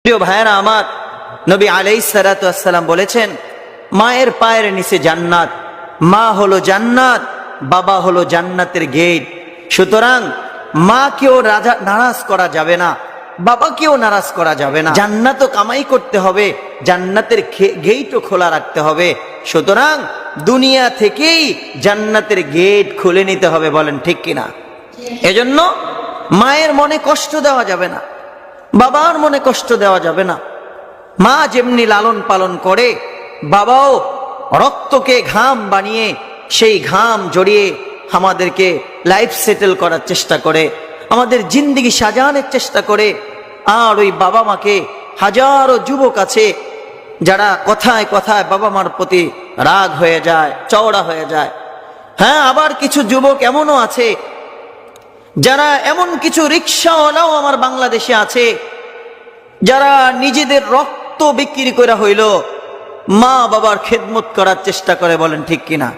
প্রিয় ভাইয়েরা আমার, নবী আলাইহিস সালাতু ওয়াস সালাম বলেছেন, মায়ের পায়ের নিচে জান্নাত। মা হলো জান্নাত, বাবা হলো জান্নাতের গেট। সুতরাং মাকেও নারাজ করা যাবে না, বাবাকেও নারাজ করা যাবে না। জান্নাতও কামাই করতে হবে, জান্নাতের গেটও খোলা রাখতে হবে। সুতরাং দুনিয়া থেকেই জান্নাতের গেট খুলে নিতে হবে। বলেন ঠিক কিনা? এজন্য মায়ের মনে কষ্ট দেওয়া যাবে না, বাবার মনে কষ্ট দেওয়া যাবে না। মা যেমনি লালন পালন করে, বাবাও রক্তকে ঘাম বানিয়ে সেই ঘাম জড়িয়ে আমাদেরকে লাইফ সেটেল করার চেষ্টা করে, আমাদের জিন্দেগি সাজানোর চেষ্টা করে। আর ওই বাবা মাকে হাজারো যুবক আছে যারা কথায় কথায় বাবা মার প্রতি রাগ হয়ে যায়, চওড়া হয়ে যায়। হ্যাঁ, আবার কিছু যুবক এমনও আছে যারা, এমন কিছু রিক্সাওয়ালাও আমার বাংলাদেশে আছে যারা নিজেদের রক্ত বিক্রি করে হইল মা বাবার খেদমত করার চেষ্টা করে। বলেন ঠিক কিনা?